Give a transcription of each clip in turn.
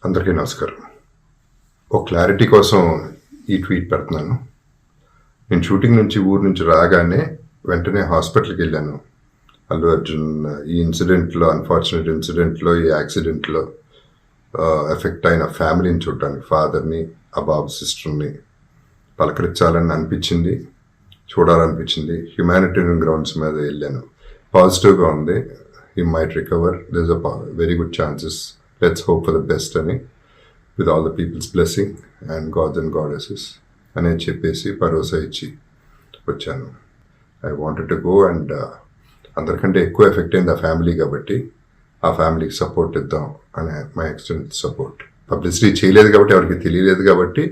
అందరికీ నమస్కారం. ఒక క్లారిటీ కోసం ఈ ట్వీట్ పెడుతున్నాను. నేను షూటింగ్ నుంచి ఊరు నుంచి రాగానే వెంటనే హాస్పిటల్కి వెళ్ళాను. అల్లు అర్జున్ ఈ అన్ఫార్చునేట్ ఇన్సిడెంట్లో ఈ యాక్సిడెంట్లో ఎఫెక్ట్ అయిన ఫ్యామిలీని చూడటానికి, ఫాదర్ని, ఆ బాబు సిస్టర్ని పలకరించాలని అనిపించింది, చూడాలనిపించింది. హ్యుమానిటేరియన్ గ్రౌండ్స్ మీద వెళ్ళాను. పాజిటివ్గా ఉంది. He might recover, there is a very good chances, let's hope for the best అని, with all the peoples blessing and gods and goddesses అని చెప్పేసి భరోసా ఇచ్చి వచ్చాను. I wanted to go and అందరికంటే ఎక్కువ ఎఫెక్ట్ అయింది ఆ ఫ్యామిలీ కాబట్టి ఆ ఫ్యామిలీకి సపోర్ట్ ఇద్దాం అనే మై ఎక్స్టెంట్ సపోర్ట్. పబ్లిసిటీ చేయలేదు కాబట్టి, ఎవరికి తెలియలేదు కాబట్టి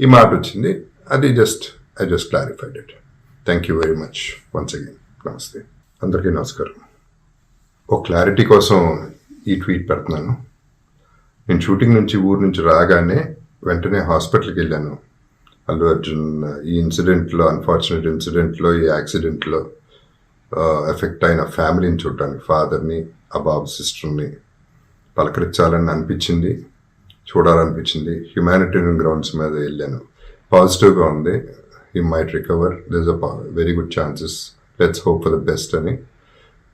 ఈ మాట వచ్చింది. అది I just clarified it. Thank you very much once again. నమస్తే. అందరికీ నమస్కారం. ఒక క్లారిటీ కోసం ఈ ట్వీట్ పెడుతున్నాను. నేను షూటింగ్ నుంచి ఊరు నుంచి రాగానే వెంటనే హాస్పిటల్కి వెళ్ళాను. అల్లు అర్జున్ ఈ అన్ఫార్చునేట్ ఇన్సిడెంట్లో ఈ యాక్సిడెంట్లో ఎఫెక్ట్ అయిన ఫ్యామిలీని చూడటానికి, ఫాదర్ని, ఆ బాబు సిస్టర్ని పలకరించాలని అనిపించింది, చూడాలనిపించింది. హ్యుమానిటేరియన్ గ్రౌండ్స్ మీద వెళ్ళాను. పాజిటివ్గా ఉంది. He might recover, there is a very good chances, let's hope for the best అని,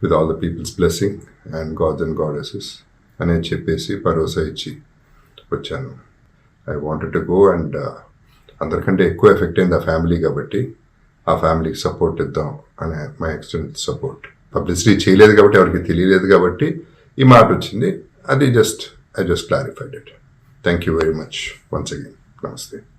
with all the peoples blessing and gods and goddesses అని చెప్పేసి భరోసా ఇచ్చి వచ్చాను. I wanted to go and అందరికంటే ఎక్కువ ఎఫెక్ట్ అయింది ఆ ఫ్యామిలీ కాబట్టి ఆ ఫ్యామిలీకి సపోర్ట్ ఇద్దాం అనే మై ఎక్స్టెంట్ సపోర్ట్. పబ్లిసిటీ చేయలేదు కాబట్టి, ఎవరికి తెలియలేదు కాబట్టి ఈ మాట వచ్చింది. అది I just clarified it. Thank you very much once again. నమస్తే.